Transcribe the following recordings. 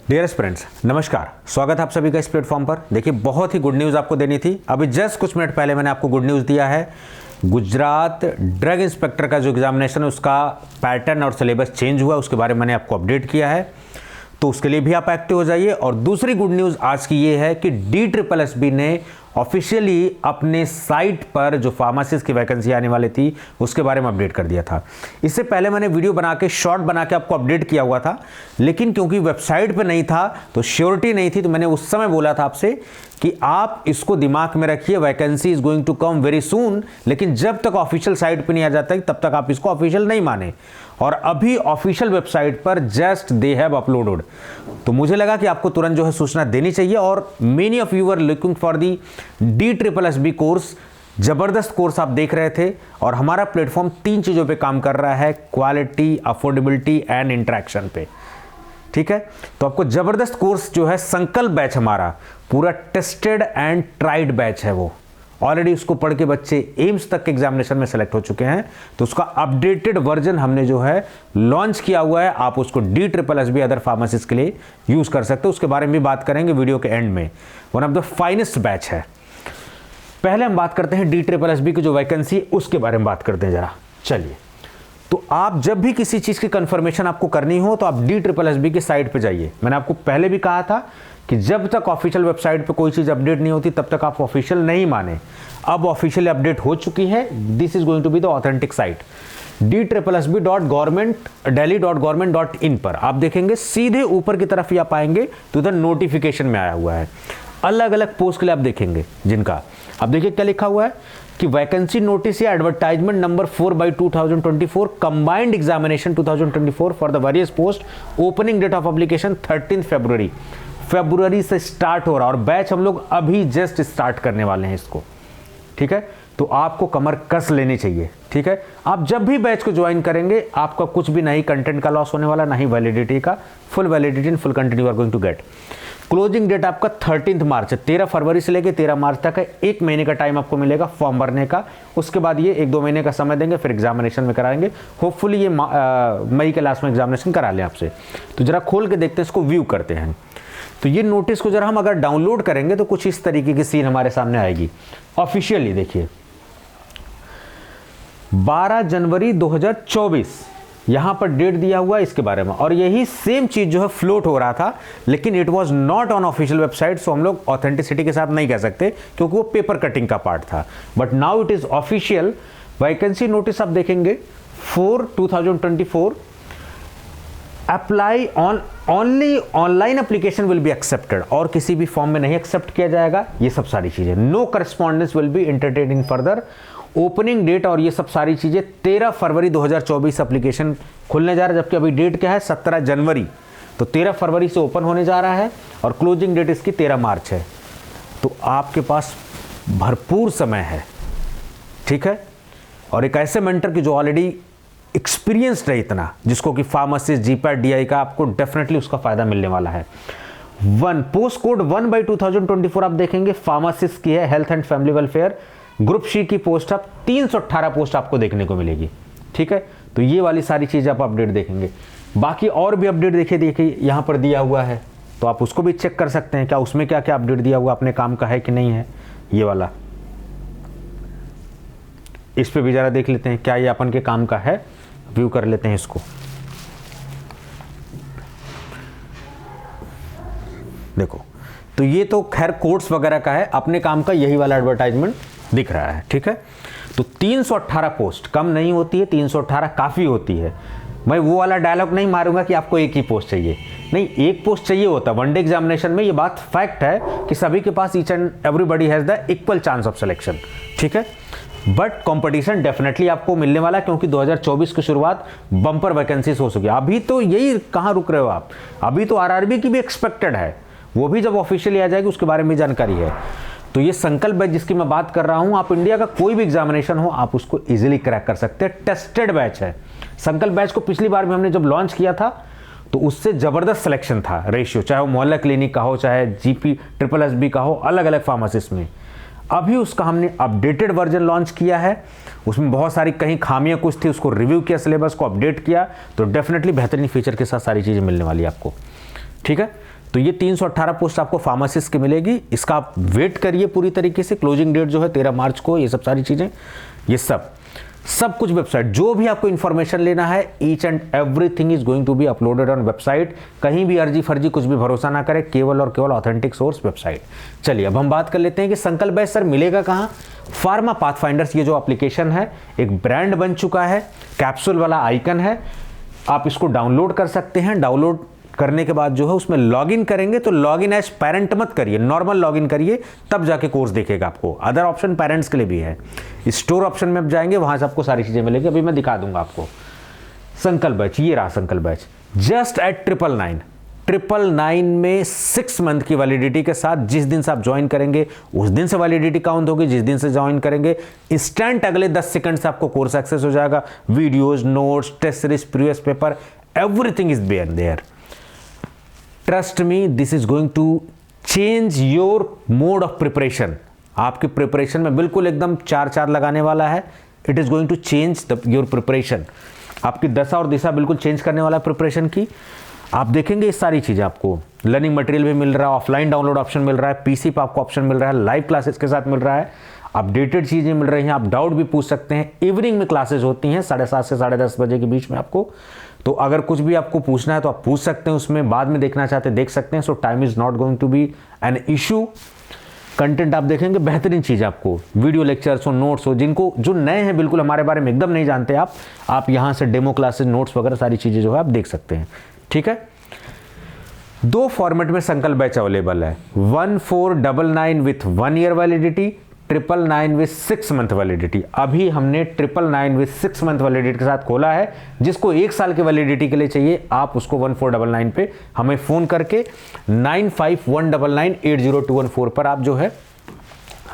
Dear friends, नमस्कार। स्वागत है आप सभी का इस प्लेटफॉर्म पर। देखिए, बहुत ही गुड न्यूज़ आपको देनी थी। अभी जस्ट कुछ मिनट पहले मैंने आपको गुड न्यूज़ दिया है। गुजरात ड्रग इंस्पेक्टर का जो एग्जामिनेशन है उसका पैटर्न और सिलेबस चेंज हुआ, उसके बारे में मैंने आपको अपडेट किया है, तो उसके लिए भी आप एक्टिव हो जाइए। और दूसरी गुड न्यूज़ आज की ये है कि DSSB ने ऑफिशियली अपने साइट पर जो फार्मासिस्ट की वैकेंसी आने वाली थी उसके बारे में अपडेट कर दिया था। इससे पहले मैंने वीडियो बना के शॉर्ट बना के आपको अपडेट किया हुआ था, लेकिन क्योंकि वेबसाइट पे नहीं था तो श्योरिटी नहीं थी, तो मैंने उस समय बोला था आपसे कि आप इसको दिमाग में रखिए, vacancy is going to come very soon. लेकिन जब तक ऑफिशियल साइट पे नहीं आ जाता तब तक आप इसको ऑफिशियल नहीं माने। और अभी ऑफिशियल वेबसाइट पर जस्ट दे हैव अपलोडेड, तो मुझे लगा कि आपको तुरंत जो है सूचना देनी चाहिए। और many of you are looking for the DSSB course, जबरदस्त कोर्स आप देख रहे थे। और हमारा प्लेटफॉर्म 3 चीज़ों पे काम कर रहा है, क्वालिटी, अफोर्डेबिलिटी एंड इंटरेक्शन पे। ठीक है, तो आपको जबरदस्त कोर्स जो है संकल्प बैच, हमारा पूरा टेस्टेड एंड ट्राइड बैच है। वो ऑलरेडी उसको पढ़ के बच्चे एम्स तक के एग्जामिनेशन में सेलेक्ट हो चुके हैं, तो उसका अपडेटेड वर्जन हमने जो है लॉन्च किया हुआ है। आप उसको DSSB अदर फार्मासिस्ट के लिए यूज कर सकते हो, उसके बारे में भी बात करेंगे वीडियो के एंड में। One of the finest batch है। पहले हम बात करते हैं DSSB की जो वैकेंसी उसके बारे में बात करते हैं जरा। चलिए, तो आप जब भी किसी चीज़ की कंफर्मेशन आपको करनी हो तो आप DSSB की साइट पे जाइए। मैंने आपको पहले भी कहा था कि जब तक ऑफिशियल वेबसाइट पे कोई चीज़ अपडेट नहीं होती तब तक आप ऑफिशियल नहीं माने। अब ऑफिशियल अपडेट हो चुकी है। This is going to be the authentic site. DSSB.delhi.government.in पर आप देखेंगे, सीधे ऊपर की तरफ ही आप आएंगे तो इधर नोटिफिकेशन में आया हुआ है अलग अलग पोस्ट के लिए। आप देखेंगे जिनका, अब देखिए क्या लिखा हुआ है कि वैकेंसी नोटिस या advertisement number 4/2024 combined examination 2024 for the various post, opening date of application 13 फरवरी से स्टार्ट हो रहा है। और बैच हम लोग अभी जस्ट स्टार्ट करने वाले हैं इसको। ठीक है, तो आपको कमर कस लेनी चाहिए। ठीक है, आप जब भी बैच को ज्वाइन करेंगे आपका कुछ भी नहीं कंटेंट का लॉस होने वाला, ना ही वैलिडिटी का। Full validity and full content you are going to get. Closing date आपका 13 मार्च है। 13 फरवरी से लेकर 13 मार्च तक है। 1 महीने का टाइम आपको मिलेगा फॉर्म भरने का। उसके बाद ये 1-2 महीने का समय देंगे, फिर एग्जामिनेशन में कराएंगे। होपफुली ये मई के लास्ट में एग्जामिनेशन करा लें आपसे। तो जरा खोल के देखते हैं, इसको व्यू करते हैं। तो ये नोटिस को जरा हम अगर डाउनलोड करेंगे तो कुछ इस तरीके की सीन हमारे सामने आएगी। ऑफिशियली देखिए 12 जनवरी 2024 यहां पर डेट दिया हुआ है इसके बारे में। और यही सेम चीज जो है फ्लोट हो रहा था, लेकिन it was not on official website, so हम लोग ऑथेंटिसिटी के साथ नहीं कह सकते क्योंकि वो पेपर कटिंग का पार्ट था। But now it is official. Vacancy notice आप देखेंगे 4/2024, apply on only online application will be accepted, और किसी भी फॉर्म में नहीं एक्सेप्ट किया जाएगा। ये सब सारी चीजें, no correspondence will be entertained in further. Opening date और ये सब सारी चीजें 13 फरवरी 2024 एप्लीकेशन खुलने जा रहा है, जबकि अभी डेट क्या है 17 जनवरी, तो 13 फरवरी से ओपन होने जा रहा है और क्लोजिंग डेट इसकी 13 मार्च है। तो आपके पास भरपूर समय है। ठीक है, और एक ऐसे मेंटर की जो ऑलरेडी एक्सपीरियंस्ड है इतना, जिसको कि फार्मासिस्ट, GPAT, DI का, आपको डेफिनेटली उसका फायदा मिलने वाला है। पोस्ट कोड 1/2024 आप देखेंगे फार्मासिस्ट की है, health and family welfare, group C की पोस्ट आप 318 पोस्ट आपको देखने को मिलेगी। ठीक है, तो ये वाली सारी चीज़ आप अपडेट देखेंगे। बाकी और भी अपडेट देखिए यहाँ पर दिया हुआ है, तो आप उसको भी चेक कर सकते हैं क्या उसमें क्या क्या अपडेट दिया हुआ अपने काम का है कि नहीं है। ये वाला इस पे भी जरा देख लेते हैं क्या ये अपन के काम का है, व्यू कर लेते हैं इसको। देखो, तो ये तो खैर कोर्स वगैरह का है, अपने काम का यही वाला एडवर्टाइजमेंट दिख रहा है। ठीक है, तो 318 पोस्ट कम नहीं होती है, 318 काफ़ी होती है। मैं वो वाला डायलॉग नहीं मारूंगा कि आपको एक ही पोस्ट चाहिए, नहीं, एक पोस्ट चाहिए होता है। वनडे एग्जामिनेशन में ये बात फैक्ट है कि सभी के पास each and everybody has the equal chance of selection. ठीक है, बट कंपटीशन डेफिनेटली आपको मिलने वाला है, क्योंकि 2024 की शुरुआत बम्पर वैकेंसीज हो चुकी है। अभी तो यही कहाँ रुक रहे हो आप, अभी तो RRB की भी एक्सपेक्टेड है, वो भी जब ऑफिशियली आ जाएगी उसके बारे में जानकारी है। तो ये संकल्प बैच जिसकी मैं बात कर रहा हूं, आप इंडिया का कोई भी एग्जामिनेशन हो आप उसको इजीली क्रैक कर सकते हैं। टेस्टेड बैच है। संकल्प बैच को पिछली बार भी हमने जब लॉन्च किया था तो उससे जबरदस्त सिलेक्शन था रेशियो, चाहे वो मोहल्ला क्लिनिक का हो, चाहे DSSB का हो, अलग अलग फार्मासिस्ट में। अभी उसका हमने अपडेटेड वर्जन लॉन्च किया है, उसमें बहुत सारी कहीं खामियां कुछ थी, उसको रिव्यू किया, सिलेबस को अपडेट किया, तो डेफिनेटली बेहतरीन फीचर के साथ सारी चीज़ें मिलने वाली है आपको। ठीक है, तो ये 318 पोस्ट आपको फार्मासिस्ट की मिलेगी। इसका आप वेट करिए पूरी तरीके से। क्लोजिंग डेट जो है 13 मार्च को। ये सब सारी चीज़ें, ये सब कुछ वेबसाइट, जो भी आपको इन्फॉर्मेशन लेना है, each and everything is going to be uploaded on website. कहीं भी अर्जी फर्जी कुछ भी भरोसा ना करें, केवल और केवल ऑथेंटिक सोर्स वेबसाइट। चलिए अब हम बात कर लेते हैं कि संकल्प बैच सर मिलेगा कहाँ। फार्मा पाथफाइंडर्स ये जो एप्लीकेशन है एक ब्रांड बन चुका है, कैप्सूल वाला आइकन है, आप इसको डाउनलोड कर सकते हैं। डाउनलोड करने के बाद जो है उसमें लॉगिन करेंगे तो लॉगिन एज पेरेंट मत करिए, नॉर्मल लॉगिन करिए, तब जाके कोर्स देखेगा आपको। अदर ऑप्शन पेरेंट्स के लिए भी है। स्टोर ऑप्शन में आप जाएंगे, वहां से आपको सारी चीजें मिलेगी। अभी मैं दिखा दूंगा आपको संकल्प बैच। ये रहा संकल्प बैच, जस्ट एट 999 में 6 मंथ की वैलिडिटी के साथ। जिस दिन से आप ज्वाइन करेंगे उस दिन से वैलिडिटी काउंट होगी। जिस दिन से ज्वाइन करेंगे इंस्टेंट अगले 10 सेकंड से आपको कोर्स एक्सेस हो जाएगा। Videos, notes, test series, previous paper, everything is there. Trust me, this is going to change your mode of preparation. आपकी प्रिपरेशन में बिल्कुल एकदम 4 लगाने वाला है। It is going to change your preparation. आपकी दशा और दिशा बिल्कुल चेंज करने वाला है प्रिपरेशन की। आप देखेंगे ये सारी चीज़ें आपको लर्निंग मटेरियल भी मिल रहा है, ऑफलाइन डाउनलोड ऑप्शन मिल रहा है, पीसी पे आपको ऑप्शन मिल रहा है, लाइव क्लासेस के साथ मिल रहा है, अपडेटेड चीज़ें मिल रही हैं, आप डाउट भी पूछ सकते हैं। इवनिंग में क्लासेस होती हैं 7:30 से 10:30 बजे के बीच में आपको। तो अगर कुछ भी आपको पूछना है तो आप पूछ सकते हैं उसमें, बाद में देखना चाहते हैं देख सकते हैं। So time is not going to be an issue. Content आप देखेंगे बेहतरीन चीज़ आपको, वीडियो लेक्चर्स हो, नोट्स हो, जिनको जो नए हैं बिल्कुल हमारे बारे में एकदम नहीं जानते आप यहाँ से डेमो क्लासेस, नोट्स वगैरह सारी चीज़ें जो है आप देख सकते हैं। ठीक है, 2 फॉर्मेट में संकल्प बैच अवेलेबल है, 1499 with 1 year validity, 999 with 6 month validity. अभी हमने 999 विथ 6 मंथ वैलिडिटी के साथ खोला है। जिसको 1 साल की वैलिडिटी के लिए चाहिए आप उसको 1499 पे हमें फ़ोन करके 9519980214 पर आप जो है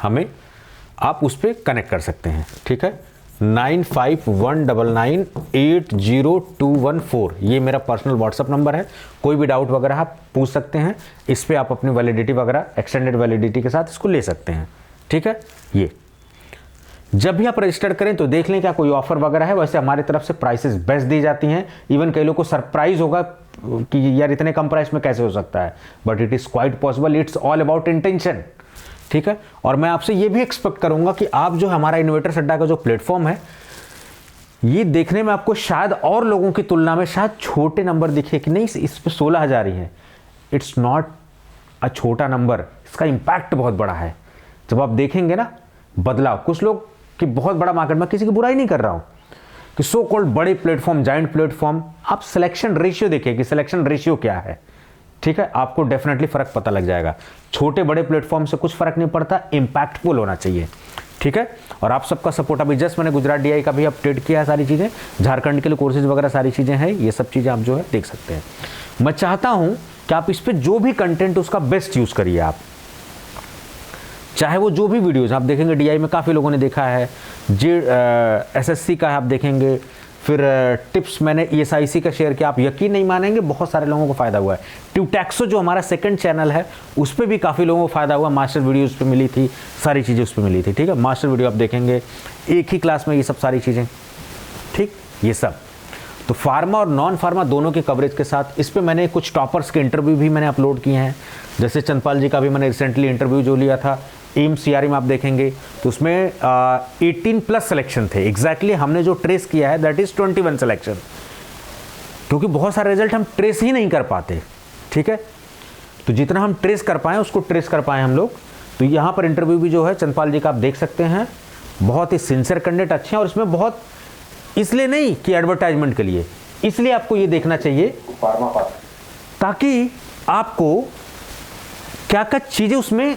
हमें आप उस पर कनेक्ट कर सकते हैं। ठीक है, 9519980214 ये मेरा पर्सनल व्हाट्सअप नंबर है। कोई भी डाउट वगैरह आप पूछ सकते हैं। इस पर आप अपनी वैलिडिटी वगैरह एक्सटेंडेड वैलिडिटी के साथ इसको ले सकते हैं। ठीक है, ये जब भी आप रजिस्टर करें तो देख लें क्या कोई ऑफर वगैरह है। वैसे हमारी तरफ से प्राइसेस बेस्ट दी जाती हैं। इवन कई लोगों को सरप्राइज होगा कि यार इतने कम प्राइस में कैसे हो सकता है, but it is quite possible. It's all about intention. ठीक है, और मैं आपसे ये भी एक्सपेक्ट करूंगा कि आप जो हमारा इनोवेटर्स अड्डा का जो प्लेटफॉर्म है, ये देखने में आपको शायद और लोगों की तुलना में शायद छोटे नंबर दिखे कि नहीं इस पे 16,000 ही है। इट्स नॉट अ छोटा नंबर, इसका इम्पैक्ट बहुत बड़ा है। जब आप देखेंगे ना बदलाव, कुछ लोग कि बहुत बड़ा मार्केट में, किसी की बुराई नहीं कर रहा हूं कि सो कॉल्ड बड़े प्लेटफॉर्म, जाइंट प्लेटफॉर्म, आप सिलेक्शन रेशियो देखिए कि सिलेक्शन रेशियो क्या है। ठीक है, आपको डेफिनेटली फर्क पता लग जाएगा। छोटे बड़े प्लेटफॉर्म से कुछ फर्क नहीं पड़ता, इंपैक्टफुल होना चाहिए। ठीक है, और आप सबका सपोर्ट, अभी जस्ट मैंने गुजरात डीआई का भी अपडेट किया है, सारी चीज़ें, झारखंड के लिए कोर्सेज वगैरह सारी चीज़ें हैं। ये सब चीज़ें आप जो है देख सकते हैं। मैं चाहता हूं कि आप इस पर जो भी कंटेंट उसका बेस्ट यूज़ करिए। आप चाहे वो जो भी वीडियोज़ आप देखेंगे, डीआई में काफ़ी लोगों ने देखा है, एसएससी का है आप देखेंगे, फिर टिप्स मैंने ईएसआईसी का शेयर किया, आप यकीन नहीं मानेंगे बहुत सारे लोगों को फ़ायदा हुआ है। ट्यूटैक्सो जो हमारा सेकंड चैनल है उस पर भी काफ़ी लोगों को फ़ायदा हुआ। मास्टर वीडियो उस पर मिली थी, सारी चीज़ें उस पर मिली थी। ठीक है, मास्टर वीडियो आप देखेंगे एक ही क्लास में, ये सब सारी चीज़ें। ठीक, ये सब तो फार्मा और नॉन फार्मा दोनों के कवरेज के साथ इस पर मैंने कुछ टॉपर्स के इंटरव्यू भी मैंने अपलोड किए हैं। जैसे चंदपाल जी का भी मैंने रिसेंटली इंटरव्यू जो लिया था एम्स सीआरई में, आप देखेंगे तो उसमें 18+ सिलेक्शन थे। एग्जैक्टली हमने जो ट्रेस किया है दैट इज़ 21 सिलेक्शन, क्योंकि बहुत सारे रिजल्ट हम ट्रेस ही नहीं कर पाते। ठीक है, तो जितना हम ट्रेस कर पाएँ उसको ट्रेस कर पाएँ हम लोग। तो यहाँ पर इंटरव्यू भी जो है चंदपाल जी का आप देख सकते हैं, बहुत ही सिंसियर कैंडिडेट अच्छे हैं। और इसमें बहुत इसलिए नहीं कि एडवर्टाइजमेंट के लिए, इसलिए आपको ये देखना चाहिए ताकि आपको क्या क्या चीज़ें उसमें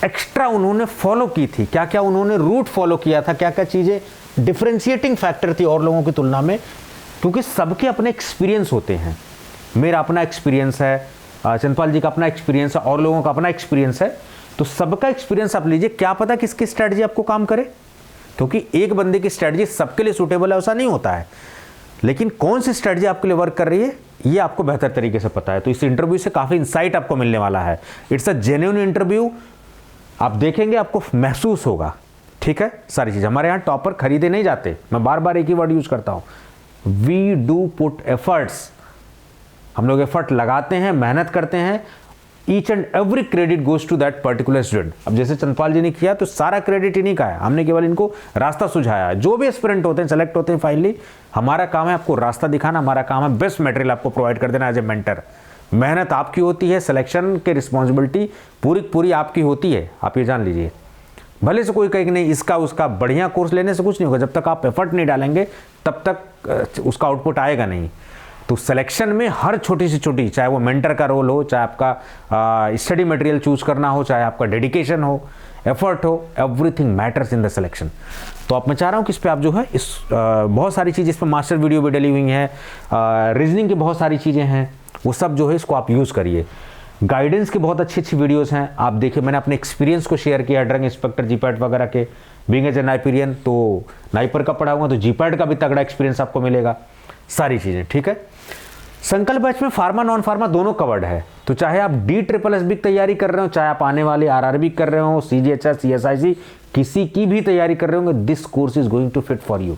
एक्स्ट्रा उन्होंने फॉलो की थी, क्या क्या उन्होंने रूट फॉलो किया था, क्या क्या चीज़ें डिफरेंशिएटिंग फैक्टर थी और लोगों की तुलना में। क्योंकि सबके अपने एक्सपीरियंस होते हैं। मेरा अपना एक्सपीरियंस है, चंदपाल जी का अपना एक्सपीरियंस है, और लोगों का अपना एक्सपीरियंस है। तो सबका एक्सपीरियंस आप लीजिए, क्या पता किसकी स्ट्रैटेजी आपको काम करे। क्योंकि एक बंदे की स्ट्रैटेजी सबके लिए सूटेबल है ऐसा नहीं होता है, लेकिन कौन सी स्ट्रैटेजी आपके लिए वर्क कर रही है ये आपको बेहतर तरीके से पता है। तो इस इंटरव्यू से काफ़ी इंसाइट आपको मिलने वाला है। इट्स अ जेन्युइन इंटरव्यू, आप देखेंगे आपको महसूस होगा। ठीक है, सारी चीज़ हमारे यहाँ टॉपर खरीदे नहीं जाते। मैं बार बार एक ही वर्ड यूज करता हूँ, वी डू पुट एफर्ट्स हम लोग एफर्ट लगाते हैं, मेहनत करते हैं, each and every credit goes to that particular student. अब जैसे चंद्रपाल जी ने किया तो सारा क्रेडिट इन्हीं का है, हमने केवल इनको रास्ता सुझाया है। जो भी एस्पिरेंट होते हैं, सेलेक्ट होते हैं फाइनली, हमारा काम है आपको रास्ता दिखाना, हमारा काम है बेस्ट मटेरियल आपको प्रोवाइड कर देना एज ए मेंटर। मेहनत आपकी होती है, सिलेक्शन की रिस्पॉन्सिबिलिटी पूरी आपकी होती है, आप ये जान लीजिए। भले से कोई कहे कि नहीं इसका उसका, बढ़िया कोर्स लेने से कुछ नहीं होगा, जब तक आप एफर्ट नहीं डालेंगे तब तक उसका आउटपुट आएगा नहीं। तो सिलेक्शन में हर छोटी से छोटी, चाहे वो मेंटर का रोल हो, चाहे आपका स्टडी मटेरियल चूज करना हो, चाहे आपका डेडिकेशन हो, एफर्ट हो, everything matters in the selection. तो अब मैं चाह रहा हूँ कि इस पर आप जो है इस बहुत सारी चीज़, इस पर मास्टर वीडियो भी डली हुई हैं, रीजनिंग की बहुत सारी चीज़ें हैं, वो सब जो है इसको आप यूज़ करिए। गाइडेंस की बहुत अच्छी वीडियोस हैं, आप देखिए। मैंने अपने एक्सपीरियंस को शेयर किया ड्रग इंस्पेक्टर, जीपैट वगैरह के, बीइंग एज ए नाइपीरियन, तो नाइपर का पढ़ा हुआ तो जीपैट का भी तगड़ा एक्सपीरियंस आपको मिलेगा, सारी चीज़ें, ठीक है। संकल्प बैच में फार्मा नॉन फार्मा दोनों कवर्ड है, तो चाहे आप DSSB की तैयारी कर रहे हो, चाहे आप आने वाले RRB कर रहे हो, CGHS, CSIC, किसी की भी तैयारी कर रहे होंगे, this course is going to fit for you.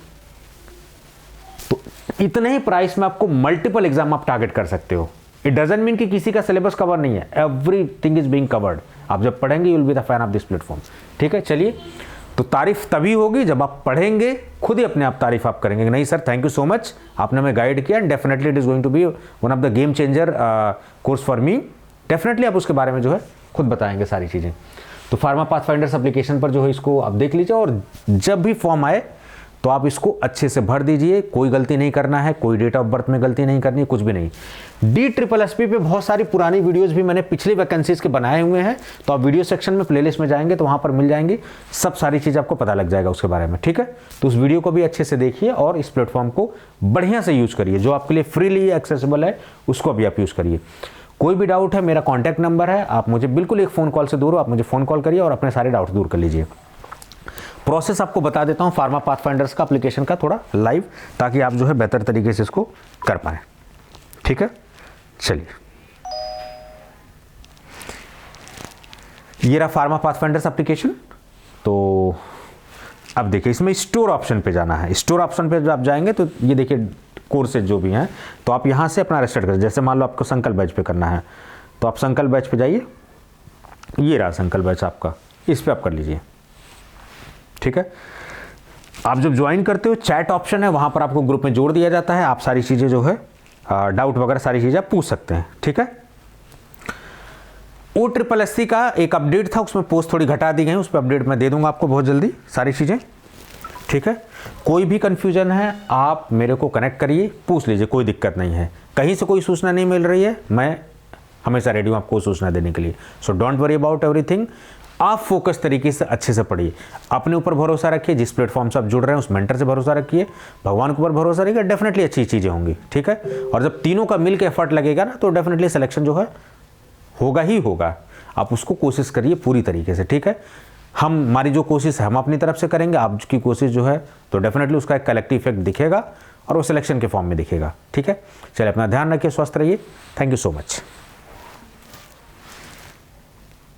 तो इतने ही प्राइस में आपको मल्टीपल एग्जाम आप टारगेट कर सकते हो। इट डजंट मीन कि किसी का सिलेबस कवर नहीं है, एवरीथिंग इज बीइंग कवर्ड। आप जब पढ़ेंगे you will be the fan of this platform, ठीक है। चलिए, तो तारीफ तभी होगी जब आप पढ़ेंगे, खुद ही अपने आप तारीफ आप करेंगे, नहीं sir thank you so much, आपने हमें गाइड किया, and definitely it is going to be one of the game changer course for me. Definitely आप उसके बारे में जो है खुद बताएंगे सारी चीज़ें। तो फार्मा पाथफाइंडर्स एप्लीकेशन पर जो है इसको आप देख लीजिए, और जब भी फॉर्म आए तो आप इसको अच्छे से भर दीजिए, कोई गलती नहीं करना है, कोई डेट ऑफ बर्थ में गलती नहीं करनी, कुछ भी नहीं। DSSB पे बहुत सारी पुरानी वीडियोस भी मैंने पिछली वैकेंसीज के बनाए हुए हैं, तो आप वीडियो सेक्शन में प्लेलिस्ट में जाएंगे तो वहां पर मिल जाएंगी, सब सारी चीज़ आपको पता लग जाएगा उसके बारे में, ठीक है। तो उस वीडियो को भी अच्छे से देखिए और इस प्लेटफॉर्म को बढ़िया से यूज़ करिए, जो आपके लिए फ्रीली एक्सेसिबल है उसको भी आप यूज़ करिए। कोई भी डाउट है, मेरा कॉन्टैक्ट नंबर है, आप मुझे बिल्कुल एक फ़ोन कॉल से दूर हो, आप मुझे फ़ोन कॉल करिए और अपने सारे डाउट्स दूर कर लीजिए। प्रोसेस आपको बता देता हूं फार्मा पाथफाइंडर्स का एप्लीकेशन का थोड़ा लाइव, ताकि आप जो है बेहतर तरीके से इसको कर पाएं, ठीक है। चलिए, ये रहा फार्मा पाथफाइंडर्स एप्लीकेशन। तो अब देखिए, इसमें स्टोर ऑप्शन पे जाना है। स्टोर ऑप्शन पे जब आप जाएंगे तो ये देखिए कोर्सेज जो भी हैं, तो आप यहां से अपना रजिस्टर करें। जैसे मान लो आपको संकल्प बैच पे करना है, तो आप संकल्प बैच पे जाइए, ये रहा संकल्प बैच आपका, इस पे आप कर लीजिए, ठीक है। आप जब ज्वाइन करते हो, चैट ऑप्शन है, वहां पर आपको ग्रुप में जोड़ दिया जाता है, आप सारी चीजें जो है डाउट वगैरह सारी चीजें आप पूछ सकते हैं, ठीक है। OSSC का एक अपडेट था, उसमें पोस्ट थोड़ी घटा दी गई, उस पर अपडेट मैं दे दूंगा आपको बहुत जल्दी सारी चीजें, ठीक है। कोई भी कंफ्यूजन है आप मेरे को कनेक्ट करिए, पूछ लीजिए, कोई दिक्कत नहीं है। कहीं से कोई सूचना नहीं मिल रही है, मैं हमेशा रेडी हूं आपको सूचना देने के लिए। So don't worry about everything, आप फोकस तरीके से अच्छे से पढ़िए, अपने ऊपर भरोसा रखिए, जिस प्लेटफॉर्म से आप जुड़ रहे हैं उस मेंटर से भरोसा रखिए, भगवान के ऊपर भरोसा रखिए, डेफिनेटली अच्छी चीज़ें होंगी, ठीक है। और जब तीनों का मिल के एफर्ट लगेगा ना, तो डेफिनेटली सिलेक्शन जो है होगा ही होगा। आप उसको कोशिश करिए पूरी तरीके से, ठीक है। हमारी जो कोशिश है हम अपनी तरफ से करेंगे, आपकी कोशिश जो है तो डेफिनेटली उसका एक कलेक्टिव इफेक्ट दिखेगा और वो सिलेक्शन के फॉर्म में दिखेगा, ठीक है। चलिए, अपना ध्यान रखिए, स्वस्थ रहिए, थैंक यू सो मच।